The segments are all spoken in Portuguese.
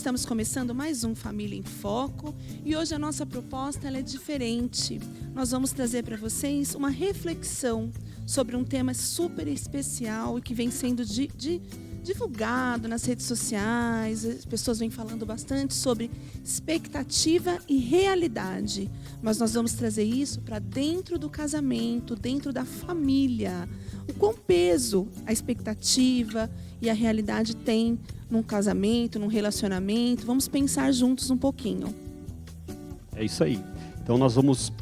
estamos começando mais um Família em Foco e hoje a nossa proposta ela é diferente. Nós vamos trazer para vocês uma reflexão sobre um tema super especial e que vem sendo divulgado nas redes sociais. As pessoas vêm falando bastante sobre expectativa e realidade. Mas nós vamos trazer isso para dentro do casamento, dentro da família. O quão peso a expectativa e a realidade tem num casamento, num relacionamento. Vamos pensar juntos um pouquinho. É isso aí. Então nós vamos,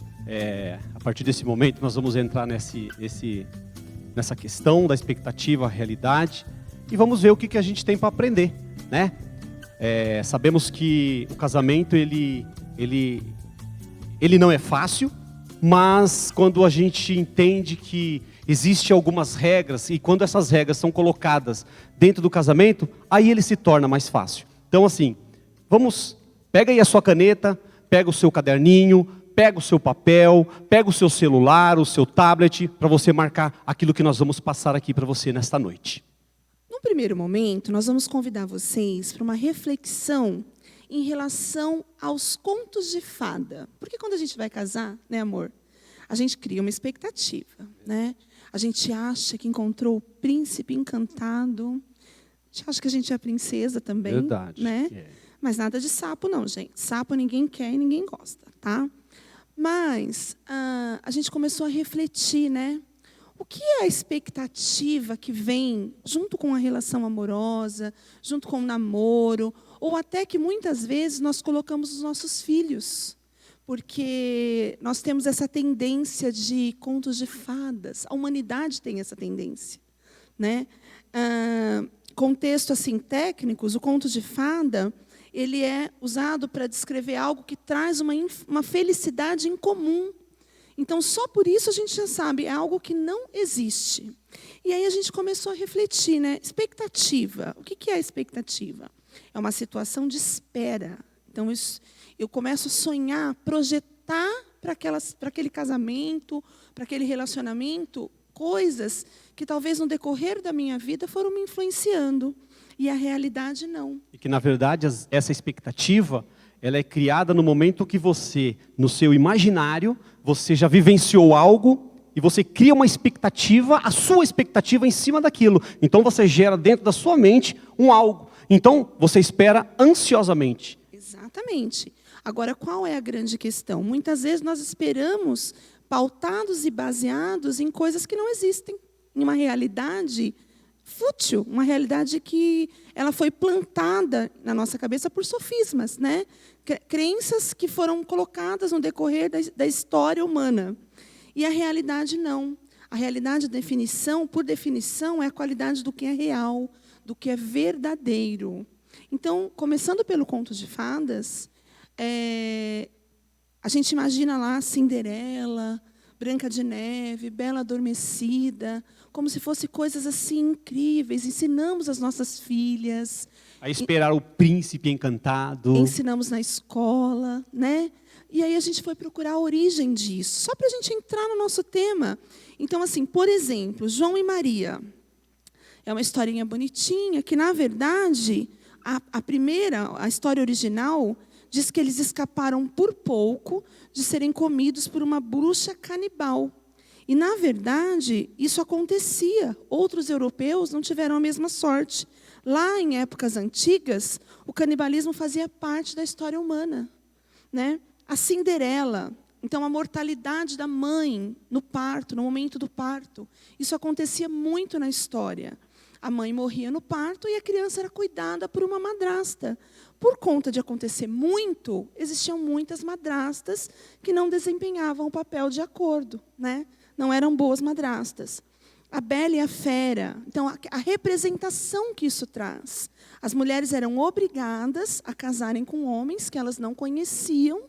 a partir desse momento, nós vamos entrar nessa questão da expectativa, a realidade, e vamos ver o que a gente tem para aprender, né? Sabemos que o casamento, ele não é fácil, mas quando a gente entende que existem algumas regras, e quando essas regras são colocadas dentro do casamento, aí ele se torna mais fácil. Então assim, pega aí a sua caneta, pega o seu caderninho, pega o seu papel, pega o seu celular, o seu tablet, para você marcar aquilo que nós vamos passar aqui para você nesta noite. No primeiro momento, nós vamos convidar vocês para uma reflexão em relação aos contos de fada. Porque quando a gente vai casar, né, amor? A gente cria uma expectativa, né? A gente acha que encontrou o príncipe encantado. A gente acha que a gente é a princesa também. Verdade. Né? Mas nada de sapo não, gente. Sapo ninguém quer e ninguém gosta, tá? Mas a gente começou a refletir, né? O que é a expectativa que vem junto com a relação amorosa, junto com o namoro, ou até que muitas vezes nós colocamos os nossos filhos? Porque nós temos essa tendência de contos de fadas. A humanidade tem essa tendência, né? Contexto assim técnicos, o conto de fada, ele é usado para descrever algo que traz uma felicidade incomum. Então, só por isso a gente já sabe, é algo que não existe. E aí a gente começou a refletir, né? Expectativa. O que é a expectativa? É uma situação de espera. Então, eu começo a sonhar, projetar para aquele casamento, para aquele relacionamento, coisas que talvez no decorrer da minha vida foram me influenciando. E a realidade não. E que, na verdade, essa expectativa, ela é criada no momento que você, no seu imaginário, você já vivenciou algo e você cria uma expectativa, a sua expectativa em cima daquilo. Então, você gera dentro da sua mente um algo. Então, você espera ansiosamente. Exatamente. Agora, qual é a grande questão? Muitas vezes nós esperamos pautados e baseados em coisas que não existem. Em uma realidade fútil, uma realidade que ela foi plantada na nossa cabeça por sofismas, né? Crenças que foram colocadas no decorrer da história humana. E a realidade não. A realidade, por definição, é a qualidade do que é real, do que é verdadeiro. Então, começando pelo conto de fadas, a gente imagina lá Cinderela, Branca de Neve, Bela Adormecida, como se fossem coisas assim incríveis. Ensinamos as nossas filhas A esperar o príncipe encantado. Ensinamos na escola, né? E aí a gente foi procurar a origem disso, só para a gente entrar no nosso tema. Então, assim, por exemplo, João e Maria. É uma historinha bonitinha, que, na verdade, a história original, diz que eles escaparam por pouco de serem comidos por uma bruxa canibal. E, na verdade, isso acontecia. Outros europeus não tiveram a mesma sorte. Lá, em épocas antigas, o canibalismo fazia parte da história humana, né? A Cinderela, então a mortalidade da mãe no parto, no momento do parto, isso acontecia muito na história. A mãe morria no parto e a criança era cuidada por uma madrasta. Por conta de acontecer muito, existiam muitas madrastas que não desempenhavam o papel de acordo, né? Não eram boas madrastas. A Bela e a Fera, então a representação que isso traz. As mulheres eram obrigadas a casarem com homens que elas não conheciam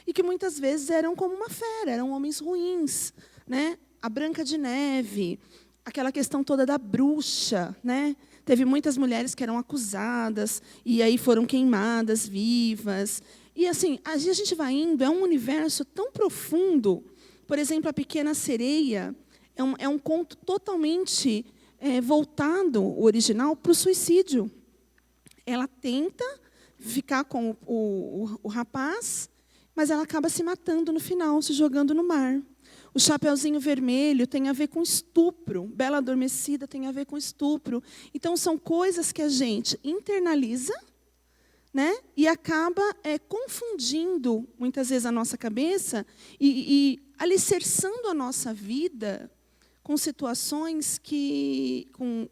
e que muitas vezes eram como uma fera, eram homens ruins, né? A Branca de Neve, aquela questão toda da bruxa, né? Teve muitas mulheres que eram acusadas e aí foram queimadas vivas. E assim, a gente vai indo, é um universo tão profundo. Por exemplo, a Pequena Sereia é um conto totalmente voltado, o original, para o suicídio. Ela tenta ficar com o rapaz, mas ela acaba se matando no final, se jogando no mar. O Chapeuzinho Vermelho tem a ver com estupro. Bela Adormecida tem a ver com estupro. Então, são coisas que a gente internaliza, né? E acaba confundindo, muitas vezes, a nossa cabeça e alicerçando a nossa vida com situações com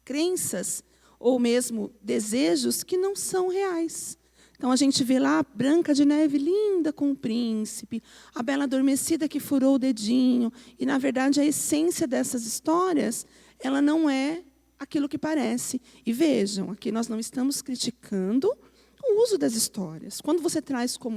crenças ou mesmo desejos que não são reais. Então, a gente vê lá a Branca de Neve linda com o príncipe, a Bela Adormecida que furou o dedinho. E, na verdade, a essência dessas histórias, ela não é aquilo que parece. E vejam, aqui nós não estamos criticando o uso das histórias. Quando você traz como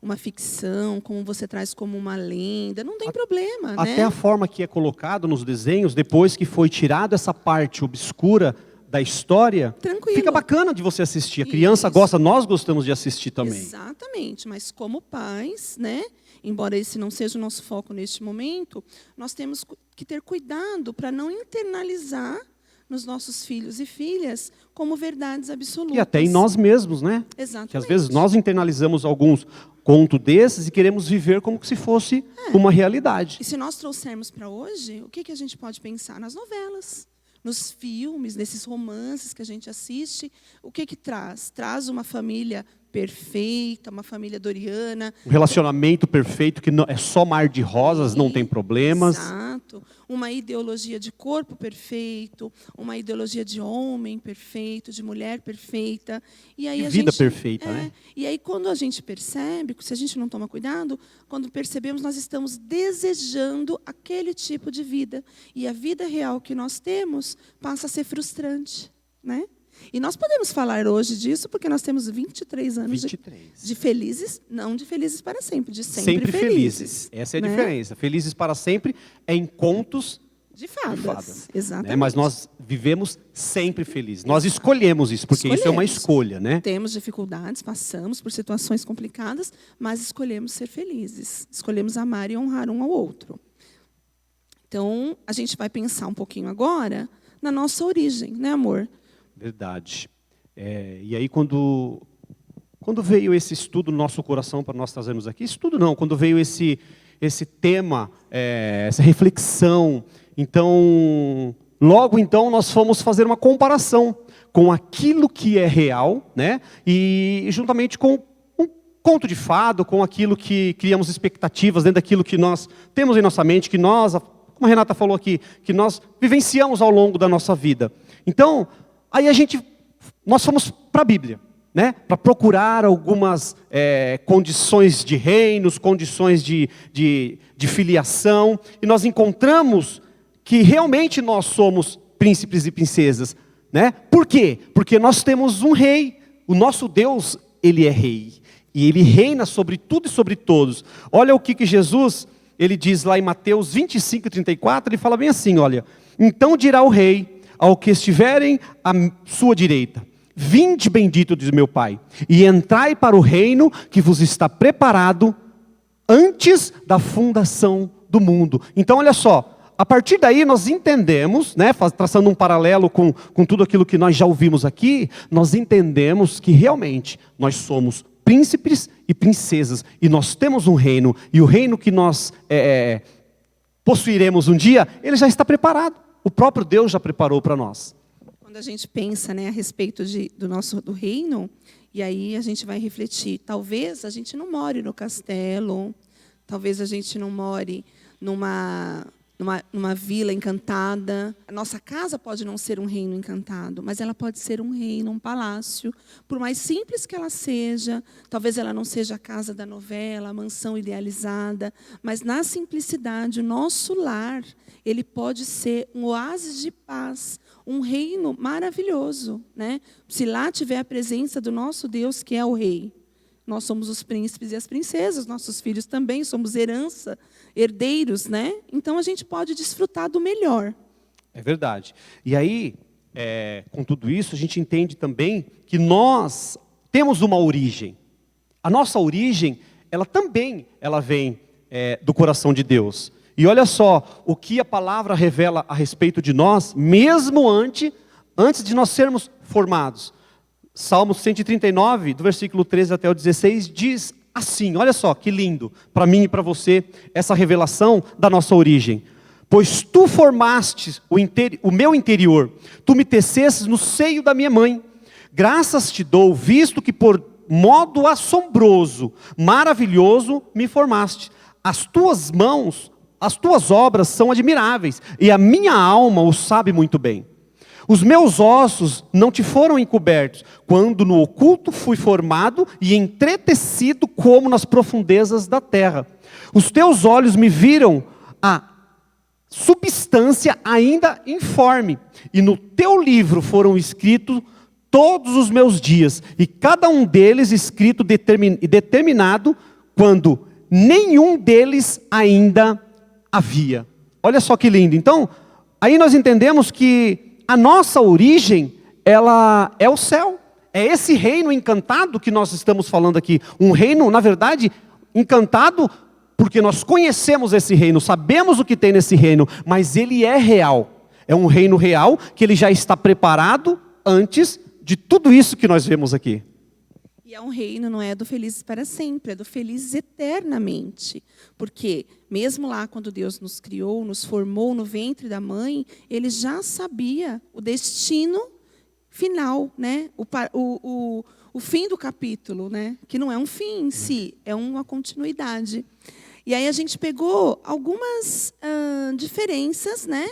uma ficção, como você traz como uma lenda, não tem problema. Até né? a forma que é colocado nos desenhos, depois que foi tirado essa parte obscura da história, Tranquilo. Fica bacana de você assistir. A criança Isso. gosta, nós gostamos de assistir também. Exatamente, mas como pais, né, embora esse não seja o nosso foco neste momento, nós temos que ter cuidado para não internalizar nos nossos filhos e filhas como verdades absolutas. E até em nós mesmos, né? Exatamente. Que às vezes nós internalizamos alguns contos desses e queremos viver como se fosse uma realidade. E se nós trouxermos para hoje, o que a gente pode pensar? Nas novelas, nos filmes, nesses romances que a gente assiste, o que traz? Traz uma família perfeita, uma família doriana. Um relacionamento perfeito, que não, é só mar de rosas, não tem problemas. Exato. Uma ideologia de corpo perfeito, uma ideologia de homem perfeito, de mulher perfeita. E aí Vida perfeita, né? E aí, quando a gente percebe, se a gente não toma cuidado, quando percebemos, nós estamos desejando aquele tipo de vida. E a vida real que nós temos passa a ser frustrante, né? E nós podemos falar hoje disso porque nós temos 23 anos 23. de felizes, não de felizes para sempre, de sempre felizes. Essa é a né? diferença. Felizes para sempre é em contos De fadas. Exatamente. né? Mas nós vivemos sempre felizes. Nós escolhemos isso, porque isso é uma escolha, né? Temos dificuldades, passamos por situações complicadas, mas escolhemos ser felizes. Escolhemos amar e honrar um ao outro. Então, a gente vai pensar um pouquinho agora na nossa origem, né, amor? Verdade. E aí, quando veio esse estudo no nosso coração para nós trazermos aqui, estudo não, quando veio esse tema, essa reflexão, então, logo então, nós fomos fazer uma comparação com aquilo que é real, né? E juntamente com um conto de fado, com aquilo que criamos expectativas dentro daquilo que nós temos em nossa mente, que nós, como a Renata falou aqui, que nós vivenciamos ao longo da nossa vida. Então, aí nós fomos para a Bíblia, né? Para procurar algumas condições de reinos, condições de filiação, e nós encontramos que realmente nós somos príncipes e princesas, né? Por quê? Porque nós temos um rei, o nosso Deus, ele é rei, e ele reina sobre tudo e sobre todos. Olha o que Jesus, ele diz lá em Mateus 25:34, ele fala bem assim, olha, então dirá o rei ao que estiverem à sua direita, vinde bendito, diz meu Pai, e entrai para o reino que vos está preparado antes da fundação do mundo. Então olha só, a partir daí nós entendemos, né, traçando um paralelo com tudo aquilo que nós já ouvimos aqui, nós entendemos que realmente nós somos príncipes e princesas, e nós temos um reino, e o reino que nós possuiremos um dia, ele já está preparado. O próprio Deus já preparou para nós. Quando a gente pensa, né, a respeito do reino, e aí a gente vai refletir, talvez a gente não more no castelo, talvez a gente não more numa vila encantada. A nossa casa pode não ser um reino encantado, mas ela pode ser um reino, um palácio. Por mais simples que ela seja, talvez ela não seja a casa da novela, a mansão idealizada, mas na simplicidade, o nosso lar, ele pode ser um oásis de paz, um reino maravilhoso, né? Se lá tiver a presença do nosso Deus, que é o rei. Nós somos os príncipes e as princesas, nossos filhos também somos herança, herdeiros, né? Então a gente pode desfrutar do melhor. É verdade. E aí, com tudo isso, a gente entende também que nós temos uma origem. A nossa origem, ela vem do coração de Deus. E olha só, o que a palavra revela a respeito de nós, mesmo antes de nós sermos formados. Salmo 139, do versículo 13 até o 16, diz assim, olha só que lindo, para mim e para você, essa revelação da nossa origem. Pois tu formaste o meu interior, tu me tecestes no seio da minha mãe. Graças te dou, visto que por modo assombroso, maravilhoso me formaste. As tuas mãos, as tuas obras são admiráveis, e a minha alma o sabe muito bem. Os meus ossos não te foram encobertos, quando no oculto fui formado e entretecido como nas profundezas da terra. Os teus olhos me viram a substância ainda informe, e no teu livro foram escritos todos os meus dias, e cada um deles escrito determinado, quando nenhum deles ainda havia. Olha só que lindo. Então, aí nós entendemos que a nossa origem, ela é o céu. É esse reino encantado que nós estamos falando aqui. Um reino, na verdade, encantado porque nós conhecemos esse reino, sabemos o que tem nesse reino, mas ele é real. É um reino real que ele já está preparado antes de tudo isso que nós vemos aqui. E é um reino, não é do felizes para sempre, é do felizes eternamente. Porque mesmo lá quando Deus nos criou, nos formou no ventre da mãe, Ele já sabia o destino final, né? O fim do capítulo, né? Que não é um fim em si, é uma continuidade. E aí a gente pegou algumas diferenças, né?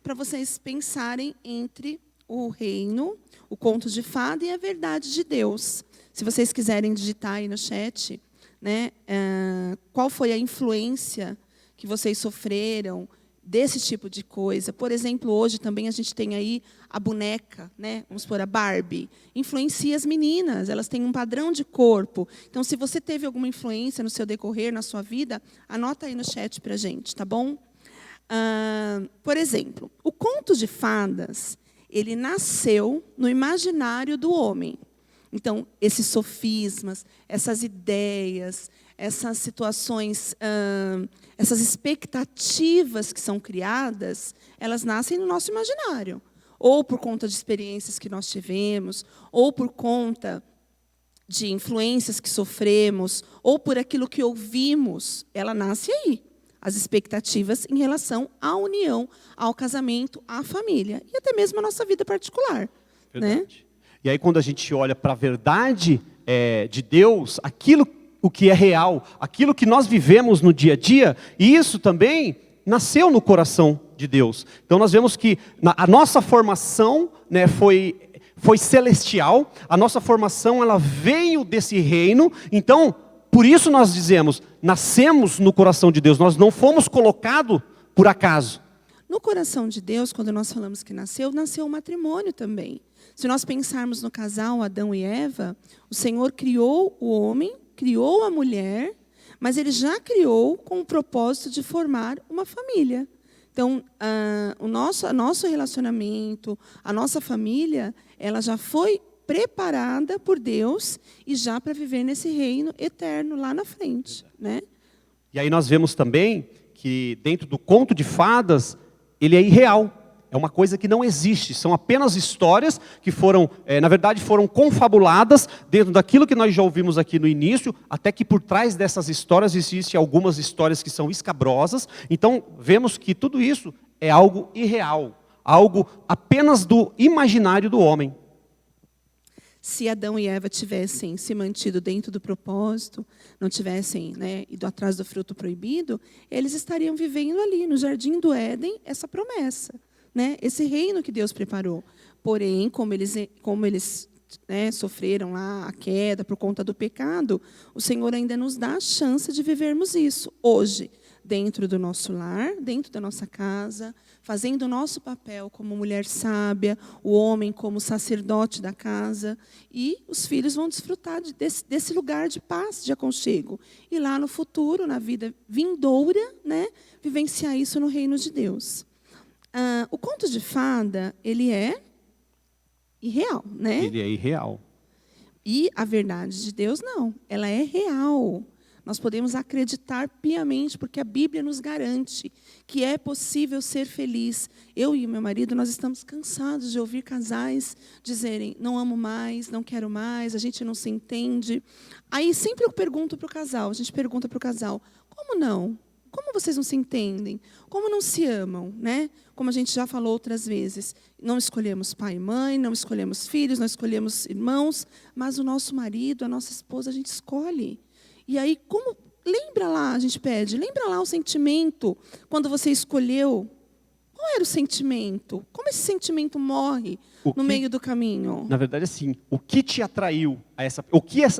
Para vocês pensarem entre o reino, o conto de fada e a verdade de Deus. Se vocês quiserem digitar aí no chat, né, qual foi a influência que vocês sofreram desse tipo de coisa. Por exemplo, hoje também a gente tem aí a boneca, né, vamos supor, a Barbie. Influencia as meninas, elas têm um padrão de corpo. Então, se você teve alguma influência no seu decorrer, na sua vida, anota aí no chat para a gente, tá bom? Por exemplo, o conto de fadas, ele nasceu no imaginário do homem. Então, esses sofismas, essas ideias, essas situações, essas expectativas que são criadas, elas nascem no nosso imaginário. Ou por conta de experiências que nós tivemos, ou por conta de influências que sofremos, ou por aquilo que ouvimos, ela nasce aí. As expectativas em relação à união, ao casamento, à família. E até mesmo a nossa vida particular. Verdade. Né? E aí quando a gente olha para a verdade de Deus, aquilo o que é real, aquilo que nós vivemos no dia a dia, isso também nasceu no coração de Deus. Então nós vemos que a nossa formação, né, foi celestial, a nossa formação ela veio desse reino, então por isso nós dizemos, nascemos no coração de Deus, nós não fomos colocados por acaso. No coração de Deus, quando nós falamos que nasceu o matrimônio também. Se nós pensarmos no casal Adão e Eva, o Senhor criou o homem, criou a mulher, mas Ele já criou com o propósito de formar uma família. Então, o nosso relacionamento, a nossa família, ela já foi preparada por Deus e já para viver nesse reino eterno lá na frente. Né? E aí nós vemos também que dentro do conto de fadas, ele é irreal. É uma coisa que não existe, são apenas histórias que foram, na verdade, foram confabuladas dentro daquilo que nós já ouvimos aqui no início, até que por trás dessas histórias existem algumas histórias que são escabrosas. Então, vemos que tudo isso é algo irreal, algo apenas do imaginário do homem. Se Adão e Eva tivessem se mantido dentro do propósito, não tivessem, né, ido atrás do fruto proibido, eles estariam vivendo ali, no jardim do Éden, essa promessa. Né, esse reino que Deus preparou. Porém, como eles né, sofreram lá a queda por conta do pecado, o Senhor ainda nos dá a chance de vivermos isso hoje, dentro do nosso lar, dentro da nossa casa, fazendo o nosso papel como mulher sábia, o homem como sacerdote da casa, e os filhos vão desfrutar desse lugar de paz, de aconchego. E lá no futuro, na vida vindoura, né, vivenciar isso no reino de Deus. O conto de fada, ele é irreal, né? Ele é irreal. E a verdade de Deus, não. Ela é real. Nós podemos acreditar piamente, porque a Bíblia nos garante que é possível ser feliz. Eu e meu marido, nós estamos cansados de ouvir casais dizerem, não amo mais, não quero mais, a gente não se entende. Aí sempre eu pergunto para o casal, a gente pergunta para o casal, como não? Como vocês não se entendem? Como não se amam, né? Como a gente já falou outras vezes, não escolhemos pai e mãe, não escolhemos filhos, não escolhemos irmãos, mas o nosso marido, a nossa esposa, a gente escolhe. E aí, como lembra lá, a gente pede, lembra lá o sentimento quando você escolheu. Qual era o sentimento? Como esse sentimento morre no meio do caminho? Na verdade, assim, o que te atraiu a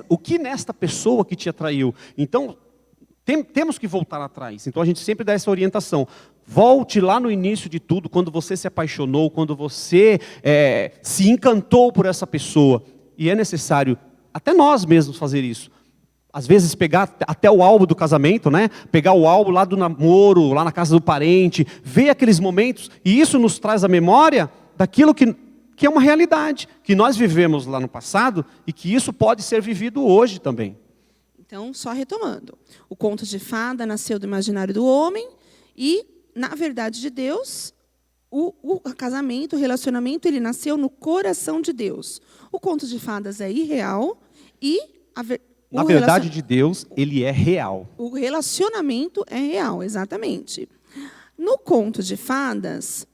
o que nesta pessoa que te atraiu? Então, temos que voltar atrás. Então a gente sempre dá essa orientação. Volte lá no início de tudo, quando você se apaixonou, quando você se encantou por essa pessoa. E é necessário, até nós mesmos, fazer isso. Às vezes pegar até o álbum do casamento, né? Pegar o álbum lá do namoro, lá na casa do parente, ver aqueles momentos, e isso nos traz a memória daquilo que é uma realidade, que nós vivemos lá no passado, e que isso pode ser vivido hoje também. Então, só retomando. O conto de fada nasceu do imaginário do homem e, na verdade de Deus, o casamento, o relacionamento, ele nasceu no coração de Deus. O conto de fadas é irreal e na verdade de Deus, ele é real. O relacionamento é real, exatamente. No conto de fadas,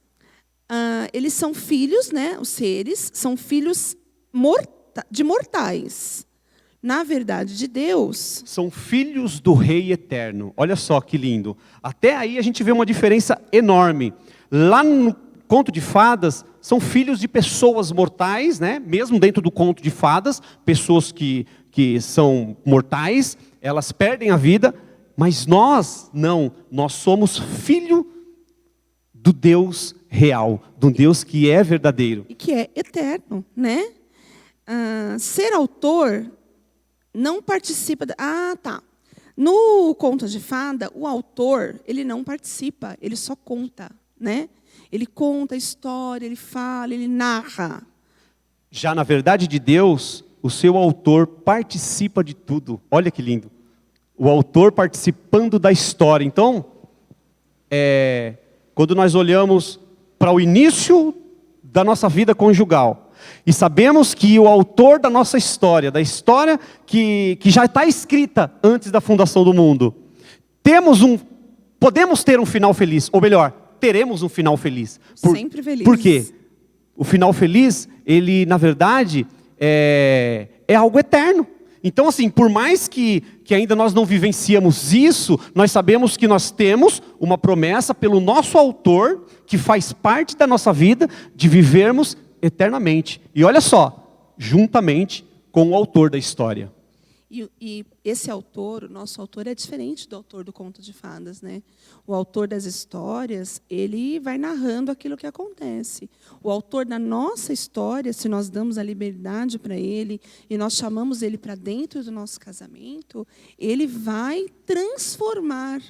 eles são filhos, né? Os seres são filhos de mortais. Na verdade de Deus, são filhos do Rei Eterno. Olha só que lindo. Até aí a gente vê uma diferença enorme. Lá no conto de fadas, são filhos de pessoas mortais, né? Mesmo dentro do conto de fadas, pessoas que são mortais, elas perdem a vida, mas nós não. Nós somos filho do Deus real, do Deus que é verdadeiro. E que é eterno, né? Ser autor não participa... No conto de fada, o autor, ele não participa, ele só conta, né? Ele conta a história, ele fala, ele narra. Já na verdade de Deus, o seu autor participa de tudo. Olha que lindo. O autor participando da história. Então, quando nós olhamos para o início da nossa vida conjugal, e sabemos que o autor da nossa história, da história que já está escrita antes da fundação do mundo, podemos ter um final feliz, ou melhor, teremos um final feliz. Sempre feliz. Por quê? O final feliz, ele na verdade é algo eterno. Então assim, por mais que ainda nós não vivenciamos isso, nós sabemos que nós temos uma promessa pelo nosso autor, que faz parte da nossa vida, de vivermos eternamente. E olha só, juntamente com o autor da história. E esse autor, o nosso autor, é diferente do autor do conto de fadas, né? O autor das histórias, ele vai narrando aquilo que acontece. O autor da nossa história, se nós damos a liberdade para ele, e nós chamamos ele para dentro do nosso casamento, ele vai transformar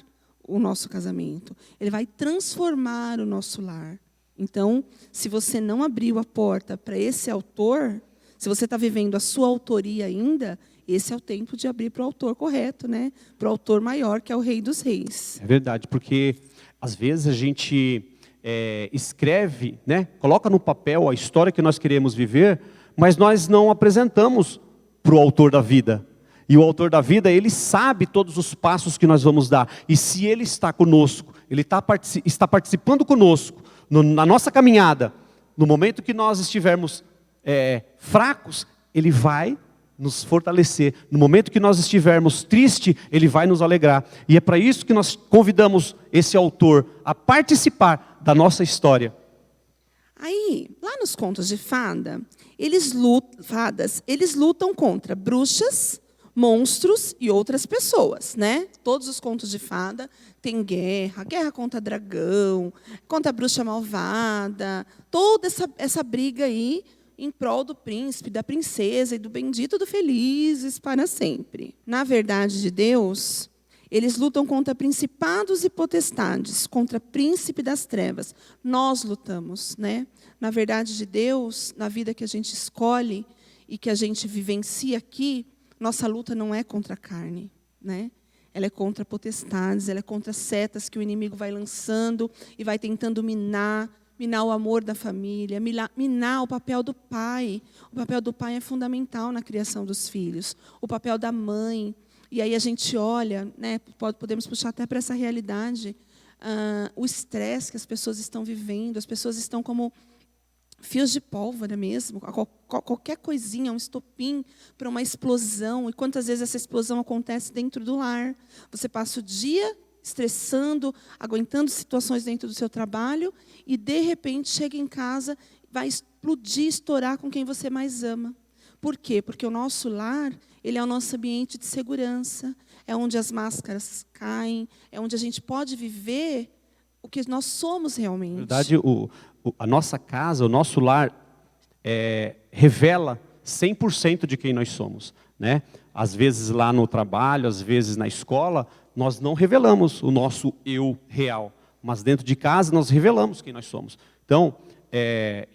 o nosso casamento. Ele vai transformar o nosso lar. Então, se você não abriu a porta para esse autor, se você está vivendo a sua autoria ainda, esse é o tempo de abrir para o autor correto, né? Para o autor maior, que é o Rei dos Reis. É verdade, porque às vezes a gente escreve, né? Coloca no papel a história que nós queremos viver, mas nós não apresentamos para o autor da vida. E o autor da vida, ele sabe todos os passos que nós vamos dar. E se ele está conosco, ele está participando conosco, na nossa caminhada, no momento que nós estivermos fracos, ele vai nos fortalecer. No momento que nós estivermos tristes, ele vai nos alegrar. E é para isso que nós convidamos esse autor a participar da nossa história. Aí, lá nos contos de fada, eles lutam contra bruxas, monstros e outras pessoas, né? Todos os contos de fada têm guerra contra dragão, contra a bruxa malvada, toda essa briga aí em prol do príncipe, da princesa e do bendito do felizes para sempre. Na verdade de Deus, eles lutam contra principados e potestades, contra príncipe das trevas. Nós lutamos, né? Na verdade de Deus, na vida que a gente escolhe e que a gente vivencia aqui, nossa luta não é contra a carne, né? ela é contra potestades, ela é contra setas que o inimigo vai lançando e vai tentando minar o amor da família, minar o papel do pai. O papel do pai é fundamental na criação dos filhos. O papel da mãe. E aí a gente olha, né, podemos puxar até para essa realidade, o estresse que as pessoas estão vivendo, as pessoas estão como fios de pólvora mesmo, qualquer coisinha, um estopim para uma explosão. E quantas vezes essa explosão acontece dentro do lar? Você passa o dia estressando, aguentando situações dentro do seu trabalho e, de repente, chega em casa, vai explodir, estourar com quem você mais ama. Por quê? Porque o nosso lar, ele é o nosso ambiente de segurança, é onde as máscaras caem, é onde a gente pode viver o que nós somos realmente. Na verdade, a nossa casa, o nosso lar, revela 100% de quem nós somos, né? Às vezes lá no trabalho, às vezes na escola, nós não revelamos o nosso eu real, mas dentro de casa nós revelamos quem nós somos. Então,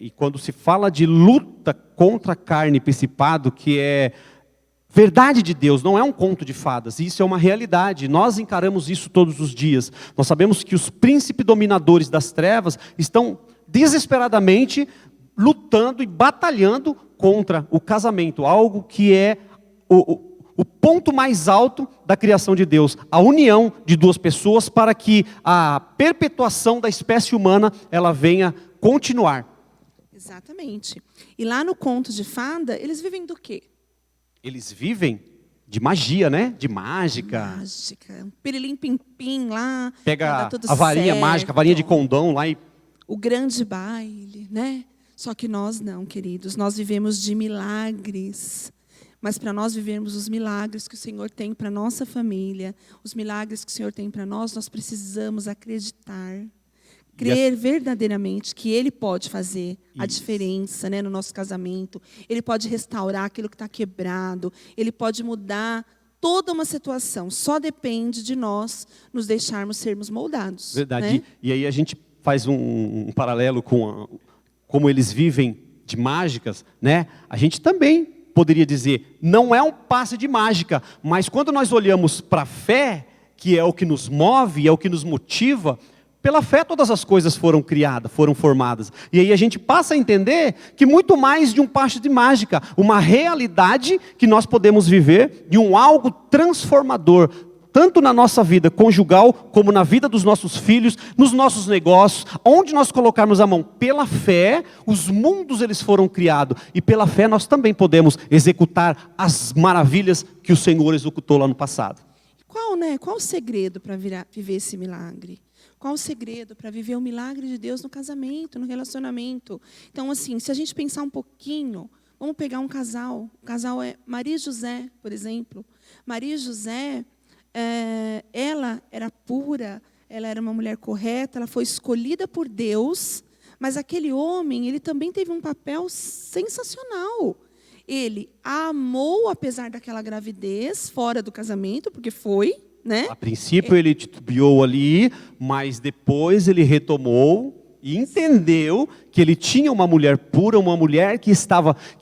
e quando se fala de luta contra a carne e principado, que é verdade de Deus, não é um conto de fadas, isso é uma realidade, nós encaramos isso todos os dias. Nós sabemos que os príncipes dominadores das trevas estão desesperadamente lutando e batalhando contra o casamento, algo que é o ponto mais alto da criação de Deus, a união de duas pessoas para que a perpetuação da espécie humana ela venha continuar. Exatamente. E lá no conto de fada, eles vivem do quê? Eles vivem de magia, né? De mágica. Mágica. Um pirilim-pim-pim lá. Pega a varinha mágica, a varinha de condão lá e... O grande baile, né? Só que nós não, queridos. Nós vivemos de milagres. Mas para nós vivermos os milagres que o Senhor tem para a nossa família, os milagres que o Senhor tem para nós precisamos acreditar. Crer verdadeiramente que Ele pode fazer a diferença, né, no nosso casamento. Ele pode restaurar aquilo que está quebrado. Ele pode mudar toda uma situação. Só depende de nós nos deixarmos sermos moldados. Verdade. Né? E aí a gente faz um paralelo com como eles vivem de mágicas, né? A gente também poderia dizer, não é um passe de mágica, mas quando nós olhamos para a fé, que é o que nos move, é o que nos motiva, pela fé todas as coisas foram criadas, foram formadas. E aí a gente passa a entender que muito mais de um passe de mágica, uma realidade que nós podemos viver de um algo transformador, tanto na nossa vida conjugal, como na vida dos nossos filhos, nos nossos negócios, onde nós colocarmos a mão. Pela fé, os mundos eles foram criados, e pela fé nós também podemos executar as maravilhas que o Senhor executou lá no passado. Qual o segredo para viver esse milagre? Qual o segredo para viver o milagre de Deus no casamento, no relacionamento? Então, assim, se a gente pensar um pouquinho, vamos pegar um casal. O casal é Maria e José, por exemplo. Maria e José, ela era pura, ela era uma mulher correta, ela foi escolhida por Deus, mas aquele homem, ele também teve um papel sensacional. Ele a amou, apesar daquela gravidez, fora do casamento, porque foi, né? A princípio ele titubeou ali, mas depois ele retomou e entendeu que ele tinha uma mulher pura, uma mulher que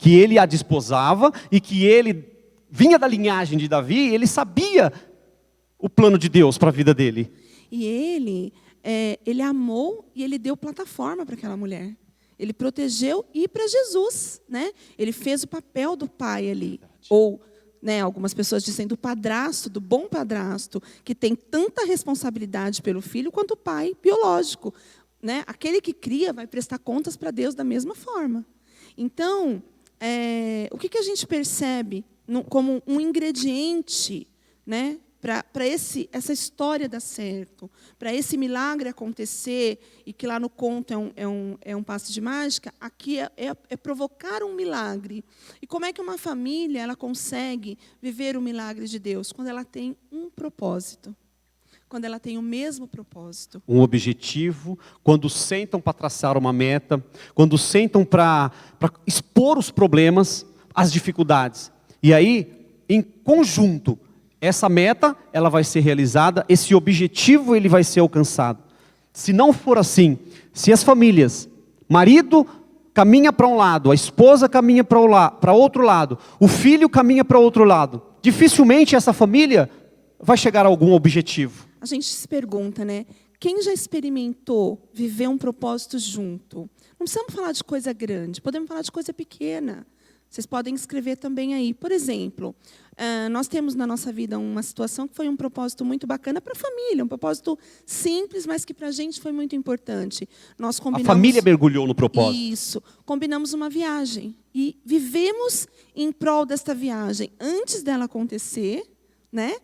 ele a desposava e que ele vinha da linhagem de Davi, e ele sabia o plano de Deus para a vida dele. E ele amou e ele deu plataforma para aquela mulher. Ele protegeu e para Jesus, né? Ele fez o papel do pai ali. Ou, né, algumas pessoas dizem do padrasto, do bom padrasto, que tem tanta responsabilidade pelo filho quanto o pai biológico, né? Aquele que cria vai prestar contas para Deus da mesma forma. Então, o que a gente percebe como um ingrediente, né, para essa história dar certo, para esse milagre acontecer, e que lá no conto é um passe de mágica, aqui é provocar um milagre. E como é que uma família ela consegue viver o milagre de Deus? Quando ela tem um propósito. Quando ela tem o mesmo propósito. Um objetivo, quando sentam para traçar uma meta, quando sentam para expor os problemas, as dificuldades. E aí, em conjunto, essa meta, ela vai ser realizada, esse objetivo ele vai ser alcançado. Se não for assim, se as famílias, marido caminha para um lado, a esposa caminha para outro lado, o filho caminha para outro lado, dificilmente essa família vai chegar a algum objetivo. A gente se pergunta, né? Quem já experimentou viver um propósito junto? Não precisamos falar de coisa grande, podemos falar de coisa pequena. Vocês podem escrever também aí. Por exemplo, nós temos na nossa vida uma situação que foi um propósito muito bacana para a família, um propósito simples, mas que para a gente foi muito importante. Nós combinamos, a família mergulhou no propósito. Isso. Combinamos uma viagem e vivemos em prol desta viagem. Antes dela acontecer, né?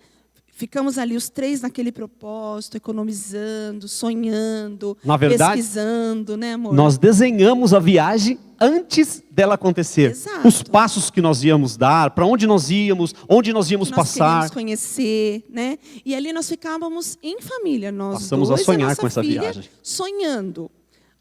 Ficamos ali os 3 naquele propósito, economizando, sonhando, Na verdade, pesquisando, né, amor? Nós desenhamos a viagem antes dela acontecer. Exato. Os passos que nós íamos dar, para onde nós íamos, onde nós íamos passar. Nós queríamos conhecer, né? E ali nós ficávamos em família, nós Passamos dois, a sonhar nossa com essa filha, viagem. sonhando.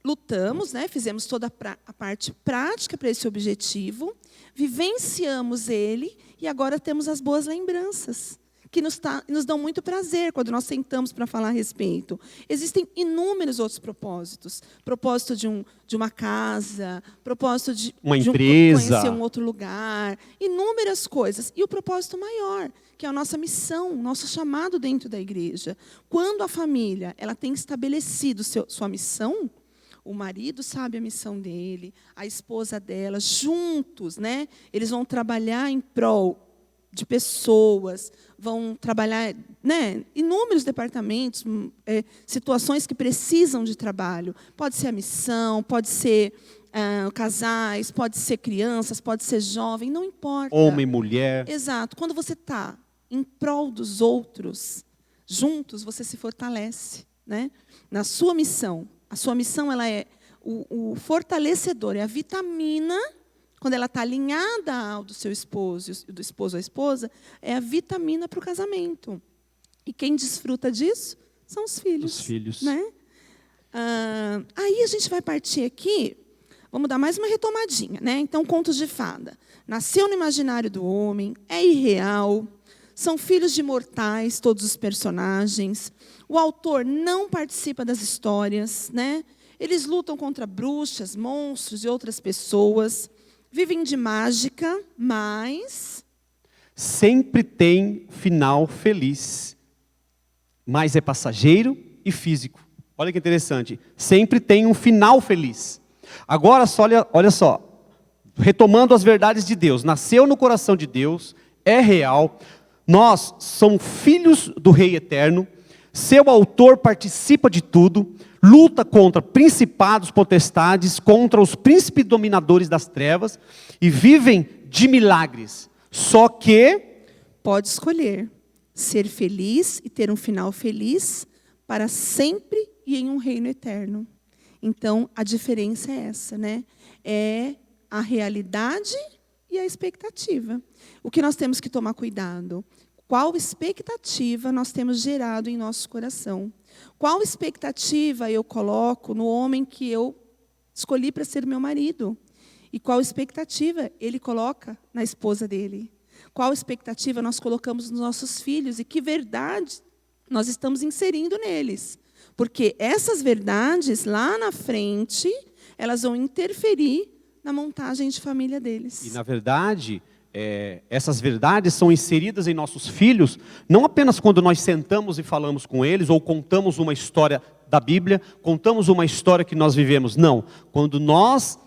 Lutamos, né? Fizemos toda a parte prática para esse objetivo, vivenciamos ele e agora temos as boas lembranças, que nos dão muito prazer quando nós sentamos para falar a respeito. Existem inúmeros outros propósitos. Propósito de uma casa, propósito de uma empresa, conhecer um outro lugar, inúmeras coisas. E o propósito maior, que é a nossa missão, o nosso chamado dentro da igreja. Quando a família ela tem estabelecido sua missão, o marido sabe a missão dele, a esposa dela, juntos, né? Eles vão trabalhar em prol de pessoas, vão trabalhar, né, inúmeros departamentos, situações que precisam de trabalho. Pode ser a missão, pode ser casais, pode ser crianças, pode ser jovem, não importa. Homem, mulher. Exato. Quando você está em prol dos outros, juntos você se fortalece, né? Na sua missão. A sua missão ela é o fortalecedor, é a vitamina. Quando ela está alinhada ao do seu esposo, do esposo à esposa, é a vitamina para o casamento. E quem desfruta disso são os filhos. Os filhos. Né? Aí a gente vai partir aqui, vamos dar mais uma retomadinha. Né? Então, contos de fada. Nasceu no imaginário do homem, é irreal, são filhos de mortais, todos os personagens. O autor não participa das histórias. Né? Eles lutam contra bruxas, monstros e outras pessoas. Vivem de mágica, mas sempre tem final feliz, mas é passageiro e físico. Olha que interessante. Sempre tem um final feliz. Agora, olha só, retomando as verdades de Deus. Nasceu no coração de Deus, é real. Nós somos filhos do Rei Eterno. Seu autor participa de tudo. Luta contra principados, potestades, contra os príncipes dominadores das trevas e vivem de milagres. Só que pode escolher ser feliz e ter um final feliz para sempre e em um reino eterno. Então, a diferença é essa, né? É a realidade e a expectativa. O que nós temos que tomar cuidado? Qual expectativa nós temos gerado em nosso coração? Qual expectativa eu coloco no homem que eu escolhi para ser meu marido? E qual expectativa ele coloca na esposa dele? Qual expectativa nós colocamos nos nossos filhos? E que verdade nós estamos inserindo neles? Porque essas verdades, lá na frente, elas vão interferir na montagem de família deles. E, na verdade, essas verdades são inseridas em nossos filhos, não apenas quando nós sentamos e falamos com eles, ou contamos uma história da Bíblia, contamos uma história que nós vivemos. Não, quando nós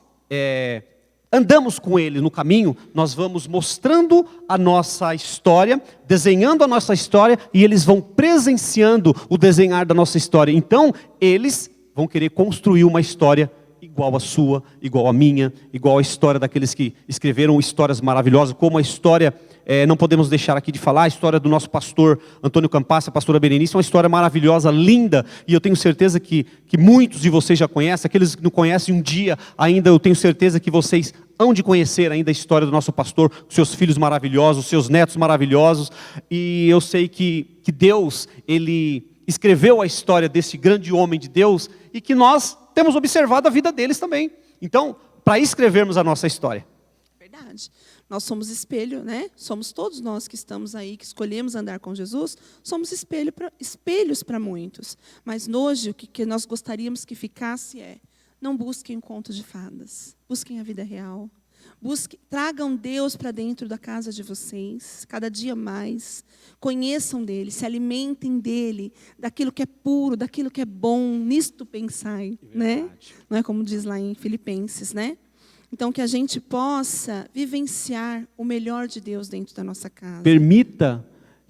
andamos com eles no caminho, nós vamos mostrando a nossa história, desenhando a nossa história, e eles vão presenciando o desenhar da nossa história. Então, eles vão querer construir uma história igual a sua, igual a minha, igual a história daqueles que escreveram histórias maravilhosas, como a história, não podemos deixar aqui de falar, a história do nosso pastor Antônio Campassa, a pastora Berenice, uma história maravilhosa, linda, e eu tenho certeza que muitos de vocês já conhecem, aqueles que não conhecem um dia ainda, eu tenho certeza que vocês hão de conhecer ainda a história do nosso pastor, seus filhos maravilhosos, seus netos maravilhosos, e eu sei que Deus, Ele escreveu a história desse grande homem de Deus, e que nós temos observado a vida deles também. Então, para escrevermos a nossa história. Verdade. Nós somos espelho, né? Somos todos nós que estamos aí, que escolhemos andar com Jesus, somos espelhos para muitos. Mas hoje, o que nós gostaríamos que ficasse não busquem um conto de fadas. Busquem a vida real. Tragam Deus para dentro da casa de vocês, cada dia mais. Conheçam dele, se alimentem dele, daquilo que é puro, daquilo que é bom, nisto pensai, né? Não é como diz lá em Filipenses, né? Então, que a gente possa vivenciar o melhor de Deus dentro da nossa casa. Permita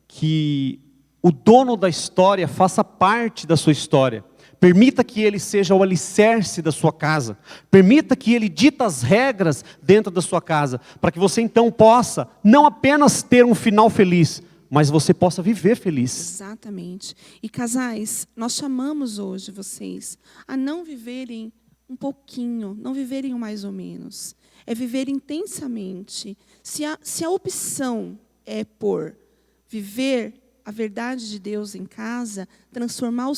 que o dono da história faça parte da sua história. Permita que ele seja o alicerce da sua casa. Permita que ele dita as regras dentro da sua casa, para que você então possa não apenas ter um final feliz, mas você possa viver feliz. Exatamente. E casais, nós chamamos hoje vocês a não viverem um pouquinho, não viverem o mais ou menos. É viver intensamente. Se a opção é por viver a verdade de Deus em casa, transformar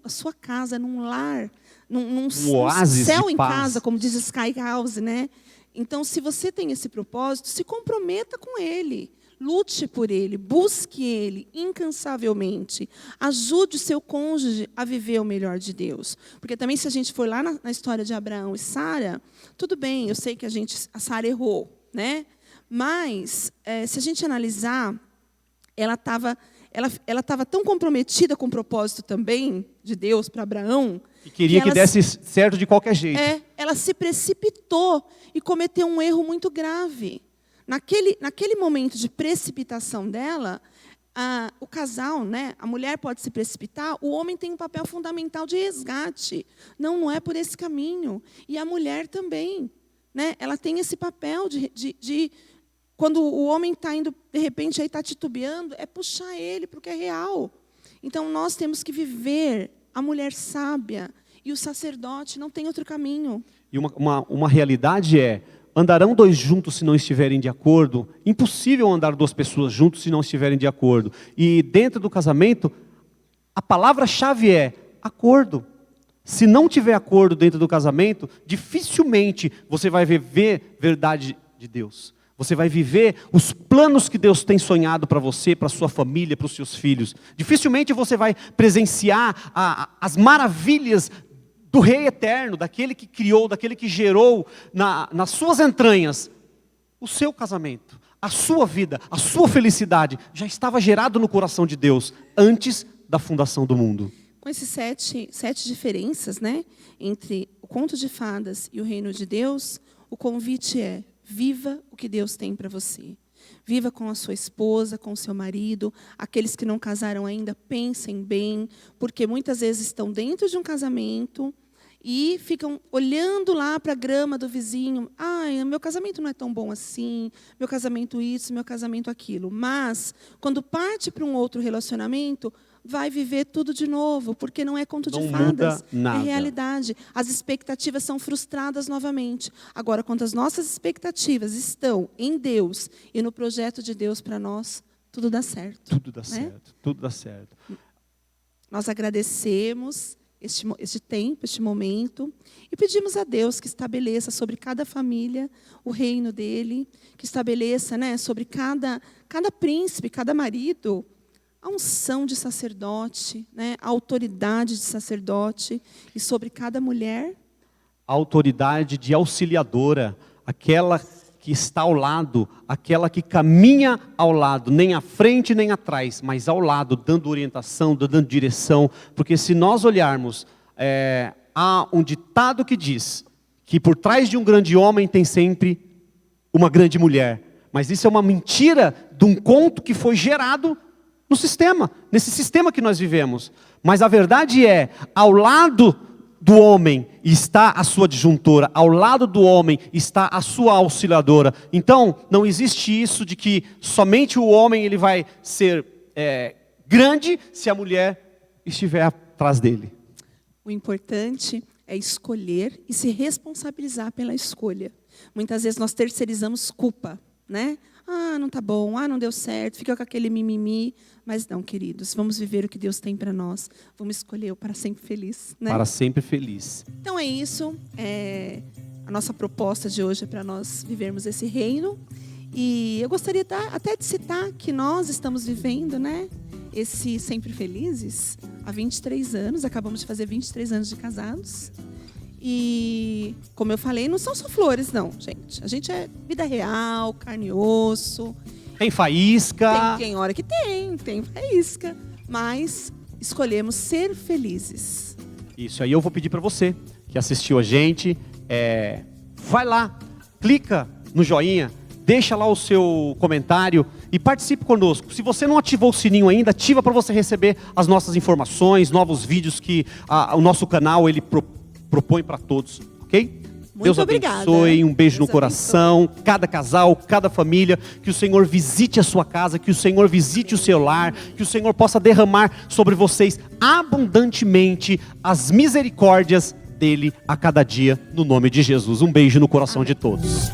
a sua casa num lar, num oásis céu de em paz. casa, como diz Sky House, né? Então, se você tem esse propósito, se comprometa com ele, lute por ele, busque ele incansavelmente, ajude o seu cônjuge a viver o melhor de Deus. Porque também, se a gente for lá na história de Abraão e Sara, tudo bem, eu sei que a Sara errou, né? Mas, se a gente analisar, ela estava tão comprometida com o propósito também de Deus para Abraão. E queria que desse certo de qualquer jeito. Ela se precipitou e cometeu um erro muito grave. Naquele momento de precipitação dela, o casal, né, a mulher pode se precipitar, o homem tem um papel fundamental de resgate. Não é por esse caminho. E a mulher também. Né, ela tem esse papel de quando o homem está indo, de repente, aí está titubeando, é puxar ele para o que é real. Então, nós temos que viver a mulher sábia e o sacerdote, não tem outro caminho. E uma realidade é, andarão dois juntos se não estiverem de acordo? Impossível andar duas pessoas juntos se não estiverem de acordo. E dentro do casamento, a palavra-chave é acordo. Se não tiver acordo dentro do casamento, dificilmente você vai viver verdade de Deus. Você vai viver os planos que Deus tem sonhado para você, para a sua família, para os seus filhos. Dificilmente você vai presenciar as maravilhas do Rei Eterno, daquele que criou, daquele que gerou nas suas entranhas o seu casamento, a sua vida, a sua felicidade. Já estava gerado no coração de Deus antes da fundação do mundo. Com esses sete diferenças, né, entre o conto de fadas e o reino de Deus, o convite é: viva o que Deus tem para você. Viva com a sua esposa, com o seu marido. Aqueles que não casaram ainda, pensem bem, porque muitas vezes estão dentro de um casamento e ficam olhando lá para a grama do vizinho. Meu casamento não é tão bom assim, meu casamento isso, meu casamento aquilo. Mas, quando parte para um outro relacionamento, vai viver tudo de novo, porque não é conto de fadas, é realidade. As expectativas são frustradas novamente. Agora, quando as nossas expectativas estão em Deus e no projeto de Deus para nós, tudo dá certo. Tudo dá certo, tudo dá certo. Nós agradecemos este tempo, este momento, e pedimos a Deus que estabeleça sobre cada família o reino dele, que estabeleça, né, sobre cada príncipe, cada marido, a unção de sacerdote, né, a autoridade de sacerdote, e sobre cada mulher, a autoridade de auxiliadora, aquela que está ao lado, aquela que caminha ao lado, nem à frente nem atrás, mas ao lado, dando orientação, dando direção, porque se nós olharmos, há um ditado que diz que por trás de um grande homem tem sempre uma grande mulher, mas isso é uma mentira de um conto que foi gerado no sistema, nesse sistema que nós vivemos. Mas a verdade é, ao lado do homem está a sua disjuntora, ao lado do homem está a sua auxiliadora. Então, não existe isso de que somente o homem ele vai ser grande se a mulher estiver atrás dele. O importante é escolher e se responsabilizar pela escolha. Muitas vezes nós terceirizamos culpa, né? Não tá bom, não deu certo, fica com aquele mimimi. Mas não, queridos, vamos viver o que Deus tem para nós. Vamos escolher o para sempre feliz, né? Para sempre feliz. Então é isso. A nossa proposta de hoje é para nós vivermos esse reino. E eu gostaria até de citar que nós estamos vivendo, né, esse Sempre Felizes há 23 anos. Acabamos de fazer 23 anos de casados. E, como eu falei, não são só flores, não, gente. A gente é vida real, carne e osso. Tem faísca. Tem hora que tem faísca. Mas escolhemos ser felizes. Isso aí eu vou pedir para você que assistiu a gente. Vai lá, clica no joinha, deixa lá o seu comentário e participe conosco. Se você não ativou o sininho ainda, ativa para você receber as nossas informações, novos vídeos que o nosso canal ele propõe para todos, ok? Muito Deus obrigada. abençoe, um beijo Deus no coração, abençoe. cada casal, cada família, que o Senhor visite a sua casa, que o Senhor visite o seu lar, que o Senhor possa derramar sobre vocês abundantemente as misericórdias dele a cada dia, no nome de Jesus. Um beijo no coração de todos.